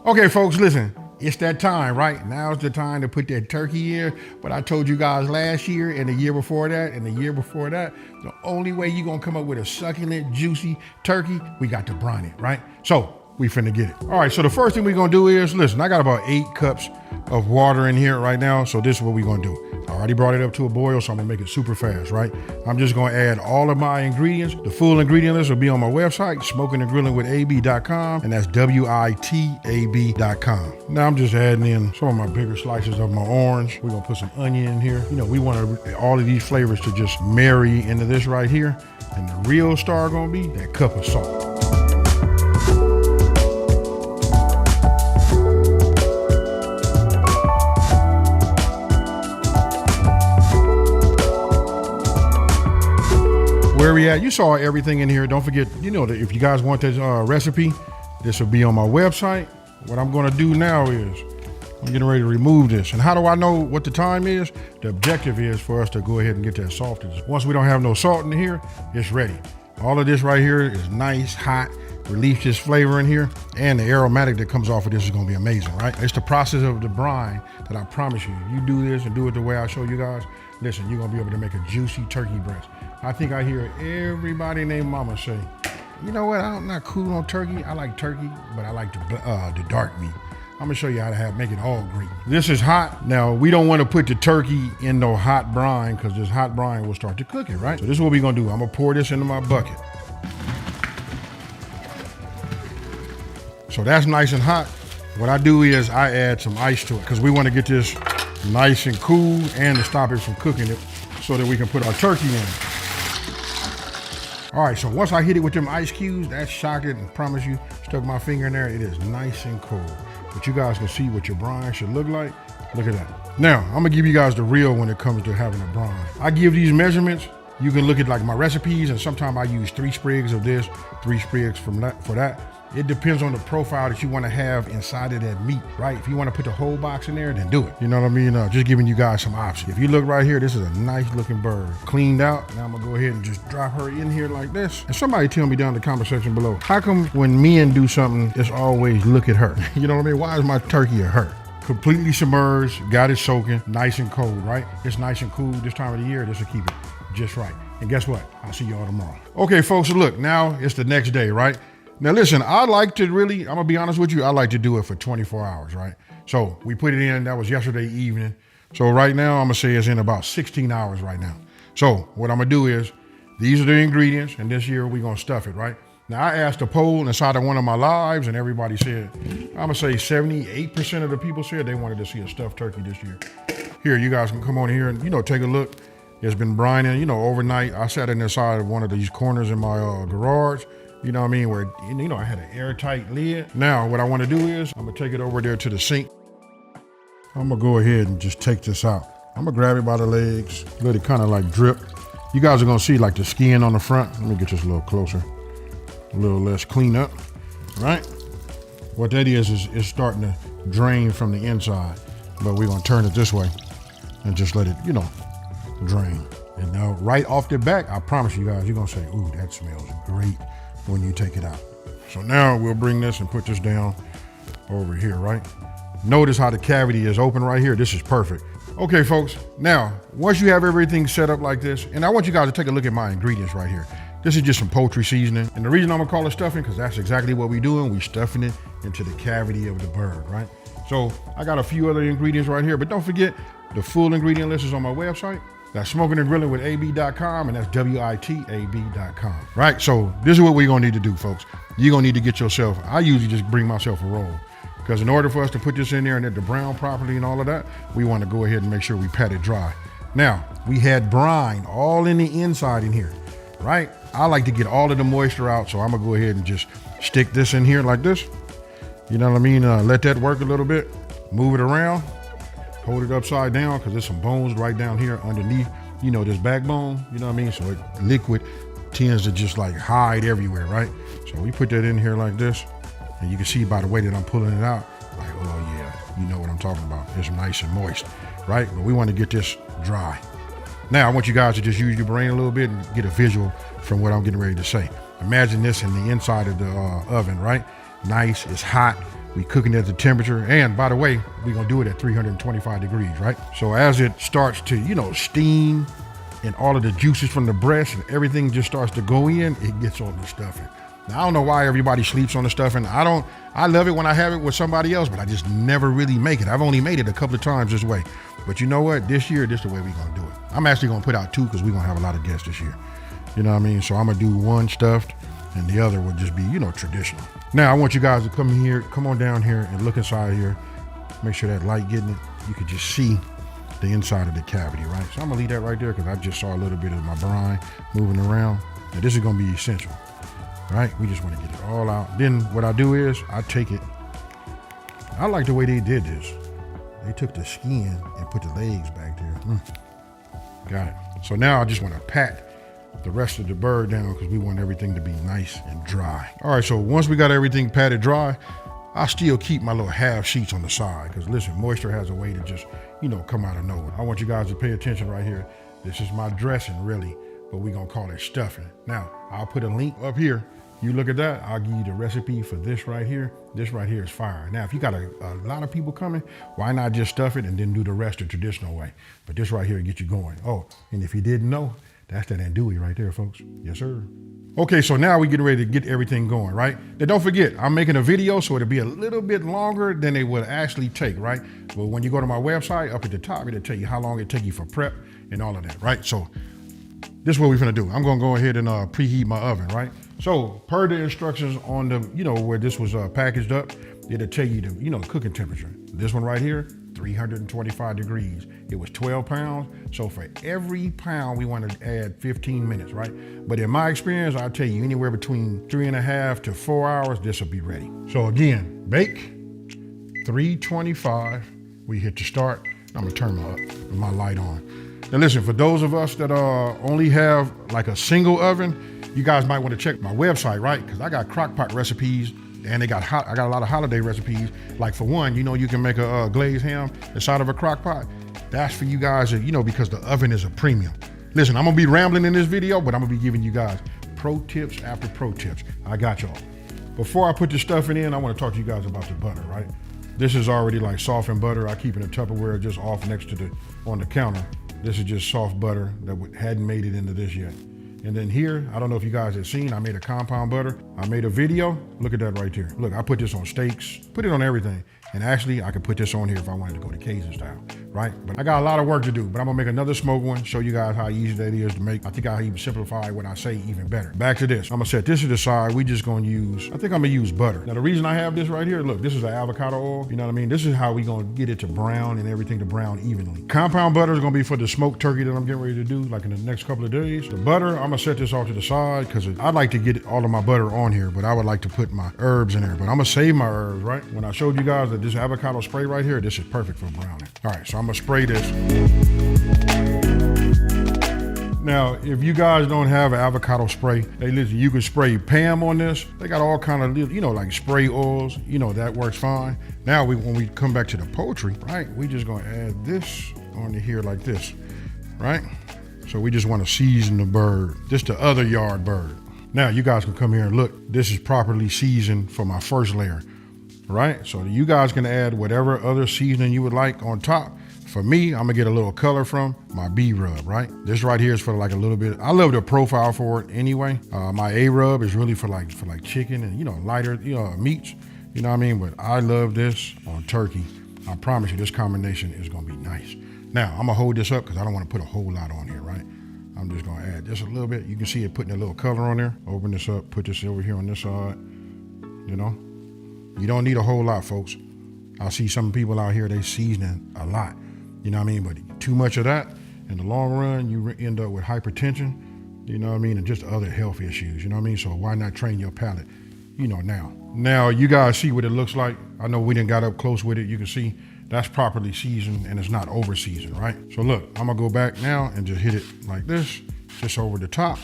Okay, folks, listen. It's that time, right? Now's the time to put that turkey in. But I told you guys last year and the year before that and the year before that, the only way you're gonna come up with a succulent, juicy turkey, we got to brine it, right? So we finna get it. All right, so the first thing we're gonna do is, listen, I got about 8 cups of water in here right now. So this is what we're gonna do. I already brought it up to a boil, so I'm gonna make it super fast, right? I'm just gonna add all of my ingredients. The full ingredient list will be on my website, smokingandgrillingwithab.com, and that's WITAB.com. Now I'm just adding in some of my bigger slices of my orange. We're gonna put some onion in here. You know, we want all of these flavors to just marry into this right here. And the real star gonna be that cup of salt. Where we at? You saw everything in here. Don't forget, you know, that if you guys want this recipe, this will be on my website. What I'm gonna do now is, I'm getting ready to remove this. And how do I know what the time is? The objective is for us to go ahead and get that salted. Once we don't have no salt in here, it's ready. All of this right here is nice, hot, release this flavor in here, and the aromatic that comes off of this is gonna be amazing, right? It's the process of the brine that I promise you. If you do this and do it the way I show you guys, listen, you're gonna be able to make a juicy turkey breast. I think I hear everybody named Mama say, you know what, I'm not cool on turkey. I like turkey, but I like the dark meat. I'm gonna show you how to make it all great. This is hot. Now, we don't wanna put the turkey in no hot brine because this hot brine will start to cook it, right? So this is what we're gonna do. I'm gonna pour this into my bucket. So that's nice and hot. What I do is I add some ice to it because we wanna get this nice and cool and to stop it from cooking it so that we can put our turkey in. All right, so once I hit it with them ice cubes, that's shocking. I promise you, stuck my finger in there, it is nice and cold. But you guys can see what your brine should look like. Look at that. Now, I'm gonna give you guys the real when it comes to having a brine. I give these measurements. You can look at like my recipes, and sometimes I use 3 sprigs of this, 3 sprigs for that. It depends on the profile that you want to have inside of that meat, right? If you want to put the whole box in there, then do it. You know what I mean? Just giving you guys some options. If you look right here, this is a nice looking bird. Cleaned out. Now I'm gonna go ahead and just drop her in here like this. And somebody tell me down in the comment section below, how come when men do something, it's always look at her? You know what I mean? Why is my turkey a her? Completely submerged, got it soaking, nice and cold, right? It's nice and cool this time of the year. This will keep it just right. And guess what? I'll see y'all tomorrow. Okay, folks, so look, now it's the next day, right? Now listen, I like to really, I'm gonna be honest with you, I like to do it for 24 hours, right? So we put it in, that was yesterday evening. So right now, I'm gonna say it's in about 16 hours right now. So what I'm gonna do is, these are the ingredients, and this year we're gonna stuff it, right? Now I asked a poll inside of one of my lives, and everybody said, I'm gonna say 78% of the people said they wanted to see a stuffed turkey this year. Here, you guys can come on here and, take a look. It's been brining, overnight. I sat in the side of one of these corners in my garage. You know what I mean? Where, I had an airtight lid. Now, what I want to do is, I'm going to take it over there to the sink. I'm going to go ahead and just take this out. I'm going to grab it by the legs, let it kind of like drip. You guys are going to see like the skin on the front. Let me get this a little closer, a little less clean up, right? What that is it's starting to drain from the inside, but we're going to turn it this way and just let it, drain. And now right off the back, I promise you guys, you're going to say, ooh, that smells great when you take it out. So now we'll bring this and put this down over here, right? Notice how the cavity is open right here. This is perfect. Okay, folks, now, once you have everything set up like this, and I want you guys to take a look at my ingredients right here. This is just some poultry seasoning. And the reason I'm gonna call it stuffing, because that's exactly what we're doing. We're stuffing it into the cavity of the bird, right? So I got a few other ingredients right here, but don't forget, the full ingredient list is on my website. That's smokingandgrillingwithab.com, and that's WITAB.com, right? So this is what we're gonna need to do, folks. You're gonna need to get yourself, I usually just bring myself a roll, because in order for us to put this in there and let it brown properly and all of that, we wanna go ahead and make sure we pat it dry. Now, we had brine all in the inside in here, right? I like to get all of the moisture out, so I'm gonna go ahead and just stick this in here like this. You know what I mean? Let that work a little bit, move it around. Hold it upside down because there's some bones right down here underneath, this backbone, you know what I mean? So liquid tends to just like hide everywhere, right? So we put that in here like this, and you can see by the way that I'm pulling it out, like, oh yeah, you know what I'm talking about. It's nice and moist, right? But we want to get this dry. Now I want you guys to just use your brain a little bit and get a visual from what I'm getting ready to say. Imagine this in the inside of the oven, right? Nice, it's hot, We cooking it at the temperature. And by the way, we're gonna do it at 325 degrees, right? So as it starts to, steam and all of the juices from the breast and everything just starts to go in, it gets on the stuffing. Now, I don't know why everybody sleeps on the stuffing. I love it when I have it with somebody else, but I just never really make it. I've only made it a couple of times this way. But you know what? This year, this is the way we're gonna do it. I'm actually gonna put out 2 because we're gonna have a lot of guests this year. You know what I mean? So I'm gonna do 1 stuffed and the other will just be, traditional. Now, I want you guys to come on down here and look inside here. Make sure that light getting it. You can just see the inside of the cavity, right? So I'm gonna leave that right there because I just saw a little bit of my brine moving around. Now, this is gonna be essential, right? We just wanna get it all out. Then what I do is I take it. I like the way they did this. They took the skin and put the legs back there. Got it. So now I just wanna pat the rest of the bird down because we want everything to be nice and dry. All right, so once we got everything patted dry, I still keep my little half sheets on the side because listen, moisture has a way to just, come out of nowhere. I want you guys to pay attention right here. This is my dressing really, but we're gonna call it stuffing. Now, I'll put a link up here. You look at that, I'll give you the recipe for this right here. This right here is fire. Now, if you got a lot of people coming, why not just stuff it and then do the rest the traditional way? But this right here will get you going. Oh, and if you didn't know, that's that andouille right there, folks. Yes, sir. Okay, so now we get ready to get everything going, right? Now don't forget, I'm making a video, so it'll be a little bit longer than it would actually take, right? But when you go to my website, up at the top, it'll tell you how long it take you for prep and all of that, right? So this is what we're gonna do. I'm gonna go ahead and preheat my oven, right? So per the instructions on the, where this was packaged up, it'll tell you the, cooking temperature. This one right here, 325 degrees. It was 12 pounds. So for every pound, we want to add 15 minutes, right? But in my experience, I'll tell you anywhere between 3.5 to 4 hours, this will be ready. So again, bake, 325. We hit the start. I'm gonna turn my light on. Now listen, for those of us that only have like a single oven, you guys might want to check my website, right? Because I got crock pot recipes and I got a lot of holiday recipes. Like for one, you can make a glazed ham inside of a crock pot. That's for you guys, because the oven is a premium. Listen, I'm gonna be rambling in this video, but I'm gonna be giving you guys pro tips after pro tips. I got y'all. Before I put the stuffing in, I wanna talk to you guys about the butter, right? This is already like softened butter. I keep it in Tupperware just off next to on the counter. This is just soft butter that hadn't made it into this yet. And then here, I don't know if you guys have seen, I made a compound butter. I made a video. Look at that right there. Look, I put this on steaks, put it on everything. And actually, I could put this on here if I wanted to go to Cajun style, right? But I got a lot of work to do, but I'm gonna make another smoked one, show you guys how easy that is to make. I think I'll even simplify what I say even better. Back to this. I'm gonna set this to the side. We just gonna use, I think I'm gonna use butter. Now the reason I have this right here, look, this is an avocado oil. You know what I mean? This is how we gonna get it to brown and everything to brown evenly. Compound butter is gonna be for the smoked turkey that I'm getting ready to do, like in the next couple of days. The butter, I'm gonna set this off to the side because I'd like to get all of my butter on here, but I would like to put my herbs in there. But I'm gonna save my herbs, right? When I showed you guys that this avocado spray right here, this is perfect for browning. All right, so I'm gonna spray this. Now, if you guys don't have an avocado spray, hey, listen, you can spray Pam on this. They got all kind of, like spray oils, that works fine. Now, when we come back to the poultry, right, we just gonna add this onto here like this, right? So we just wanna season the bird, just the other yard bird. Now, you guys can come here and look. This is properly seasoned for my first layer. Right? So you guys can add whatever other seasoning you would like on top. For me, I'm gonna get a little color from my B rub, right? This right here is for like a little bit. I love the profile for it anyway. My A rub is really for like chicken and lighter meats. You know what I mean? But I love this on turkey. I promise you, this combination is gonna be nice. Now I'm gonna hold this up because I don't want to put a whole lot on here, right? I'm just gonna add just a little bit. You can see it putting a little color on there. Open this up, put this over here on this side. You don't need a whole lot, folks. I see some people out here, they seasoning a lot. You know what I mean? But too much of that, in the long run, you end up with hypertension, and just other health issues, you know what I mean? So why not train your palate, now? Now, you guys see what it looks like. I know we done got up close with it. You can see that's properly seasoned and it's not over seasoned, right? So look, I'm gonna go back now and just hit it like this, just over the top.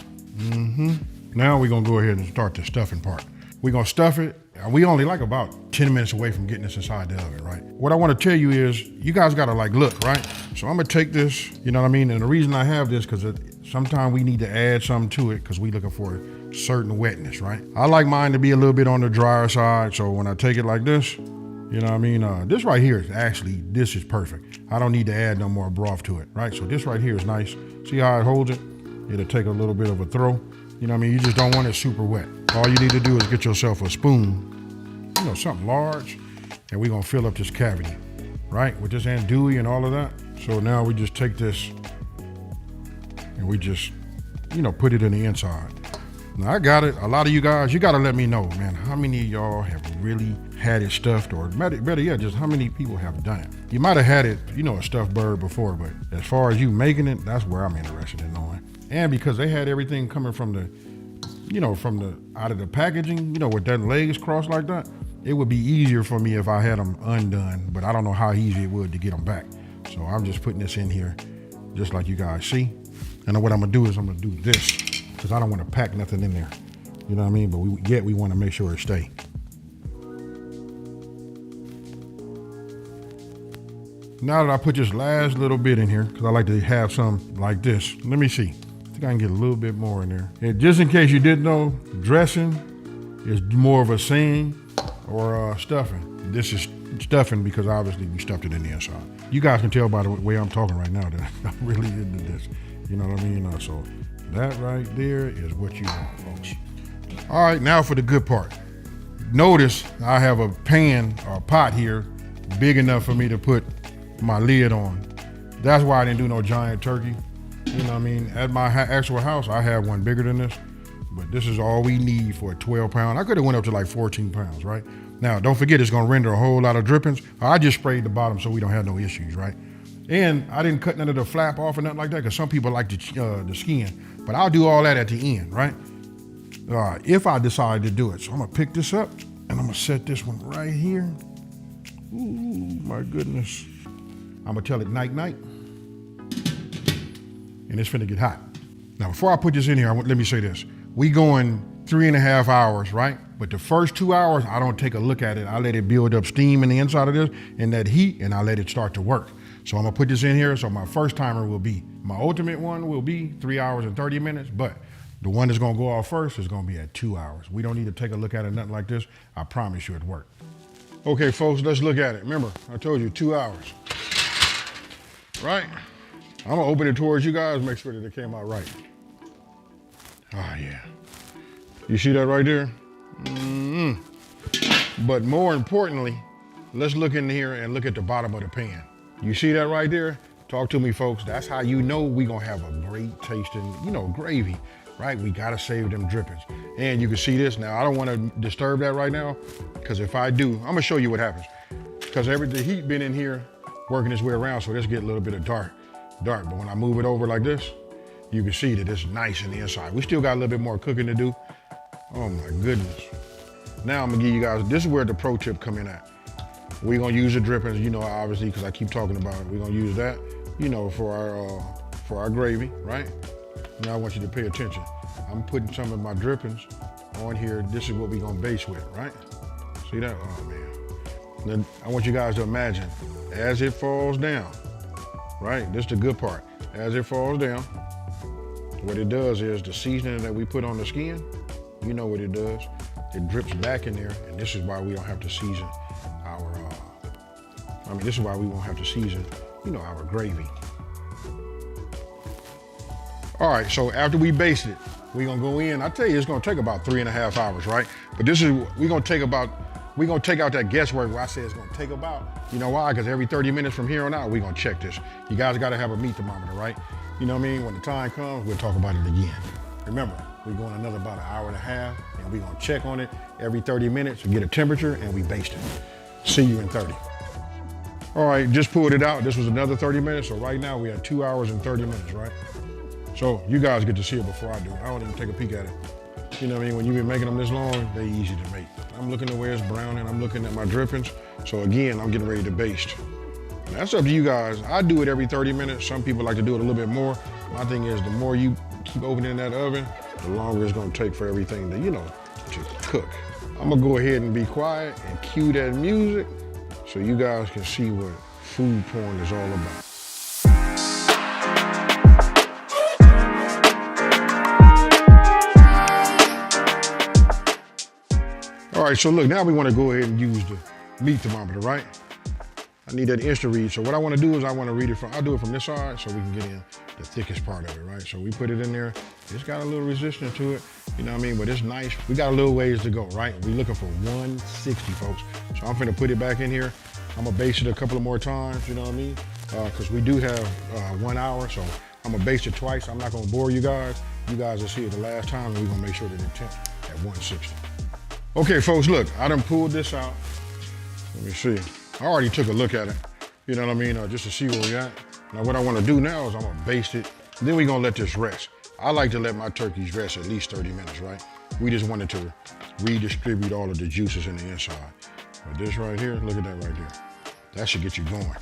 Now we're gonna go ahead and start the stuffing part. We're gonna stuff it. We only like about 10 minutes away from getting this inside the oven, right? What I wanna tell you is, you guys gotta look, right? So I'm gonna take this, you know what I mean? And the reason I have this, because sometimes we need to add something to it because we looking for a certain wetness, right? I like mine to be a little bit on the drier side. So when I take it like this, You know what I mean? This right here is actually, this is perfect. I don't need to add no more broth to it, right? So this right here is nice. See how it holds it? It'll take a little bit of a throw. You know what I mean? You just don't want it super wet. All you need to do is get yourself a spoon, you know, something large, and we're gonna fill up this cavity, right? With this andouille and all of that. So now we just take this and we just, you know, put it in the inside. Now I got it. A lot of you guys, you gotta let me know, man, how many of y'all have really had it stuffed, or better yet, just how many people have done it. You might have had it, you know, a stuffed bird before, but as far as you making it, that's where I'm interested in knowing. And because they had everything coming from the, you know, out of the packaging, you know, with that legs crossed like that, it would be easier for me if I had them undone, but I don't know how easy it would to get them back. So I'm just putting this in here, just like you guys see. And what I'm gonna do is I'm gonna do this, because I don't want to pack nothing in there. You know what I mean? But we want to make sure it stay. Now that I put this last little bit in here, because I like to have some like this. Let me see. I think I can get a little bit more in there. And just in case you didn't know, dressing is more of a seam or stuffing. This is stuffing because obviously we stuffed it in the inside. You guys can tell by the way I'm talking right now that I'm really into this. You know what I mean? So that right there is what you want, folks. All right, now for the good part. Notice I have a pan or a pot here big enough for me to put my lid on. That's why I didn't do no giant turkey. You know what I mean? At my actual house, I have one bigger than this, but this is all we need for a 12 pound. I could have went up to like 14 pounds, right? Now, don't forget it's gonna render a whole lot of drippings. I just sprayed the bottom so we don't have no issues, right? And I didn't cut none of the flap off or nothing like that, because some people like the skin, but I'll do all that at the end, right? If I decide to do it. So I'm gonna pick this up and I'm gonna set this one right here. Ooh, my goodness. I'm gonna tell it night night. And it's finna get hot. Now, before I put this in here, let me say this. We going 3.5 hours, right? But the first 2 hours, I don't take a look at it. I let it build up steam in the inside of this and that heat, and I let it start to work. So I'm gonna put this in here. So my first timer will be, my ultimate one will be 3 hours and 30 minutes, but the one that's gonna go off first is gonna be at 2 hours. We don't need to take a look at it, nothing like this. I promise you it worked. Okay, folks, let's look at it. Remember, I told you 2 hours, right? I'm gonna open it towards you guys, make sure that it came out right. Ah, yeah. You see that right there? But more importantly, let's look in here and look at the bottom of the pan. You see that right there? Talk to me, folks. That's how you know we gonna have a great tasting, you know, gravy, right? We gotta save them drippings. And you can see this now. I don't wanna disturb that right now, because if I do, I'm gonna show you what happens. Because the heat been in here working its way around, so this get a little bit of dark. But when I move it over like this, you can see that it's nice in the inside. We still got a little bit more cooking to do. Oh my goodness. Now I'm gonna give you guys, this is where the pro tip come in at. We're gonna use the drippings, you know, obviously, because I keep talking about it. We're gonna use that, you know, for our gravy, right? Now I want you to pay attention. I'm putting some of my drippings on here. This is what we're gonna base with, right? See that? Oh man. Then I want you guys to imagine, as it falls down, right? This is the good part. As it falls down, what it does is the seasoning that we put on the skin, you know what it does. It drips back in there, and this is why we don't have to season this is why we won't have to season, you know, our gravy. All right, so after we baste it, we're gonna go in. I tell you, it's gonna take about 3.5 hours, right? But this is, we're gonna take out that guesswork where I say it's gonna take about. You know why? Because every 30 minutes from here on out, we're gonna check this. You guys gotta have a meat thermometer, right? You know what I mean? When the time comes, we'll talk about it again. Remember, we're going another about 1.5 hours, and we're gonna check on it every 30 minutes to get a temperature, and we baste it. See you in 30. All right, just pulled it out. This was another 30 minutes, so right now we have 2 hours and 30 minutes, right? So you guys get to see it before I do. I don't even take a peek at it. You know what I mean? When you've been making them this long, they easy to make. I'm looking at where it's browning, I'm looking at my drippings. So again, I'm getting ready to baste. That's up to you guys. I do it every 30 minutes. Some people like to do it a little bit more. My thing is, the more you keep opening that oven, the longer it's gonna take for everything to, you know, to cook. I'm gonna go ahead and be quiet and cue that music so you guys can see what food porn is all about. All right, so look, now we want to go ahead and use meat thermometer, right? I need that instant read. So what I want to do is I want to read it from, I'll do it from this side so we can get in the thickest part of it, right? So we put it in there. It's got a little resistance to it, you know what I mean? But it's nice. We got a little ways to go, right? We're looking for 160, folks. So I'm finna put it back in here. I'm gonna baste it a couple of more times, you know what I mean? Because we do have 1 hour, so I'm gonna baste it twice. I'm not gonna bore you guys. You guys will see it the last time, and we're gonna make sure that it's temp at 160. Okay, folks, look, I done pulled this out. Let me see. I already took a look at it, you know what I mean, just to see where we're at. Now what I wanna do now is I'm gonna baste it, then we're gonna let this rest. I like to let my turkeys rest at least 30 minutes, right? We just wanted to redistribute all of the juices in the inside. But this right here, look at that right there. That should get you going.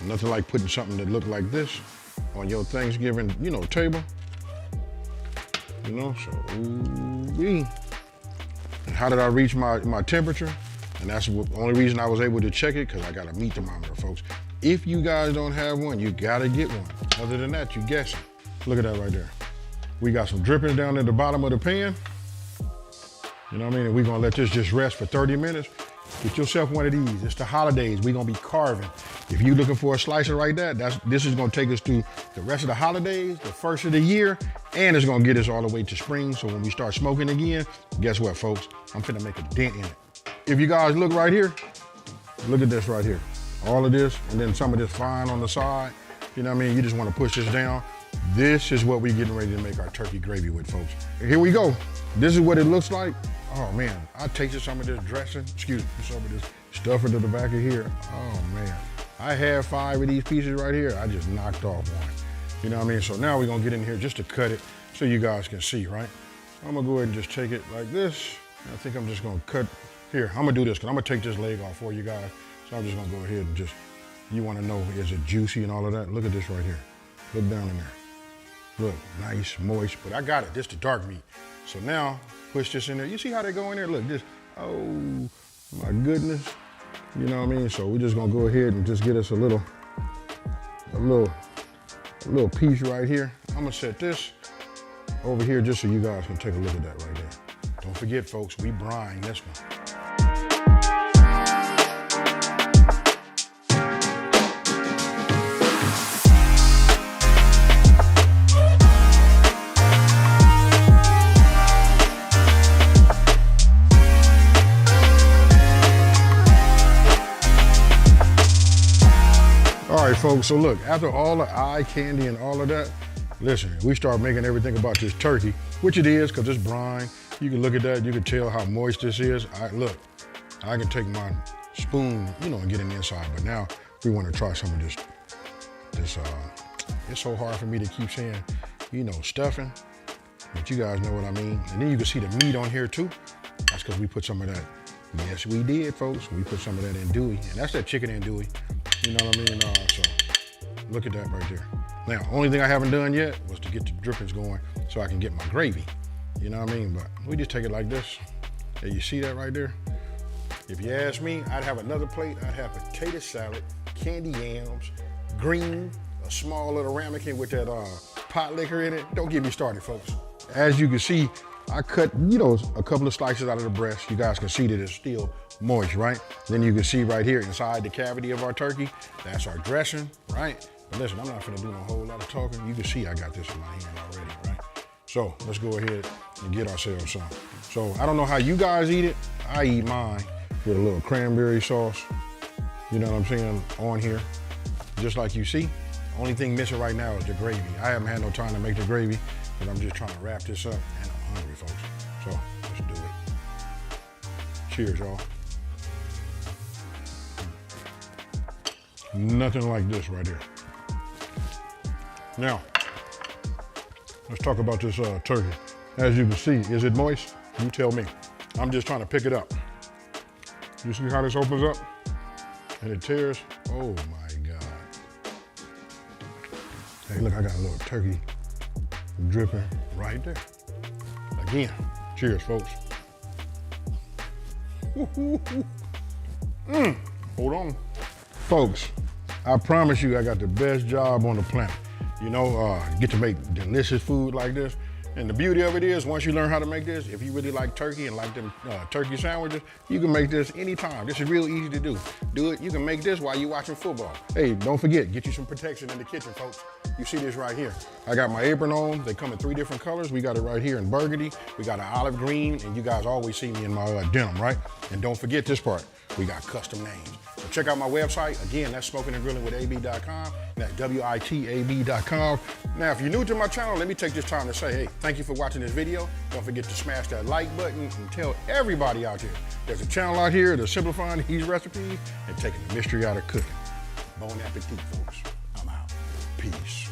Nothing like putting something that look like this on your Thanksgiving, you know, table. You know, so ooh-wee. And how did I reach my temperature? And that's the only reason I was able to check it, because I got a meat thermometer, folks. If you guys don't have one, you gotta get one. Other than that, you guessing. Look at that right there. We got some drippings down at the bottom of the pan. You know what I mean? And we're gonna let this just rest for 30 minutes. Get yourself one of these. It's the holidays. We're gonna be carving. If you're looking for a slicer like that, this is gonna take us through the rest of the holidays, the first of the year, and it's gonna get us all the way to spring. So when we start smoking again, guess what, folks? I'm finna make a dent in it. If you guys look right here, look at this right here. All of this, and then some of this fine on the side. You know what I mean? You just wanna push this down. This is what we're getting ready to make our turkey gravy with, folks. Here we go. This is what it looks like. Oh man, I tasted some of this dressing, excuse me, some of this stuffing to the back of here. Oh man, I had 5 of these pieces right here. I just knocked off one. You know what I mean? So now we're gonna get in here just to cut it so you guys can see, right? I'm gonna go ahead and just take it like this. I think I'm just gonna cut, here, I'm gonna do this because I'm gonna take this leg off for you guys. So I'm just gonna go ahead and just, you wanna know, is it juicy and all of that? Look at this right here. Look down in there. Look, nice, moist, but I got it, this the dark meat. So now, push this in there. You see how they go in there? Look, this, oh my goodness. You know what I mean? So we're just gonna go ahead and just get us a little piece right here. I'm gonna set this over here just so you guys can take a look at that right there. Don't forget, folks, we brine this one. All right, folks, so look, after all the eye candy and all of that, listen, we start making everything about this turkey, which it is, because it's brine. You can look at that, you can tell how moist this is. Look, I can take my spoon, you know, and get in the inside, but now we want to try some of this, it's so hard for me to keep saying, you know, stuffing, but you guys know what I mean. And then you can see the meat on here too. That's because we put some of that, yes, we did, folks. We put some of that andouille, and that's that chicken andouille. You know what I mean? So look at that right there. Now, only thing I haven't done yet was to get the drippings going so I can get my gravy. You know what I mean? But we just take it like this. And you see that right there? If you ask me, I'd have another plate. I'd have potato salad, candy yams, green, a small little ramekin with that pot liquor in it. Don't get me started, folks. As you can see, I cut, you know, a couple of slices out of the breast. You guys can see that it's still moist, right? Then you can see right here inside the cavity of our turkey, that's our dressing, right? But listen, I'm not gonna do a whole lot of talking. You can see I got this in my hand already, right? So let's go ahead and get ourselves some. So I don't know how you guys eat it. I eat mine with a little cranberry sauce, you know what I'm saying, on here. Just like you see, only thing missing right now is the gravy. I haven't had no time to make the gravy, but I'm just trying to wrap this up, and I'm hungry, folks. So let's do it. Cheers, y'all. Nothing like this right here. Now, let's talk about this turkey. As you can see, is it moist? You tell me. I'm just trying to pick it up. You see how this opens up? And it tears? Oh my God. Hey, look, I got a little turkey dripping right there. Again, cheers, folks. Hold on. Folks, I promise you I got the best job on the planet. You know, get to make delicious food like this. And the beauty of it is, once you learn how to make this, if you really like turkey and like them turkey sandwiches, you can make this anytime. This is real easy to do. You can make this while you're watching football. Hey, don't forget, get you some protection in the kitchen, folks. You see this right here. I got my apron on. They come in 3 different colors. We got it right here in burgundy. We got an olive green, and you guys always see me in my denim, right? And don't forget this part. We got custom names. So check out my website. Again, that's smokingandgrillingwithab.com. That's WITAB.com. Now, if you're new to my channel, let me take this time to say, hey, thank you for watching this video. Don't forget to smash that like button and tell everybody out there there's a channel out here that's simplifying these recipes and taking the mystery out of cooking. Bon appetit, folks. I'm out. Peace.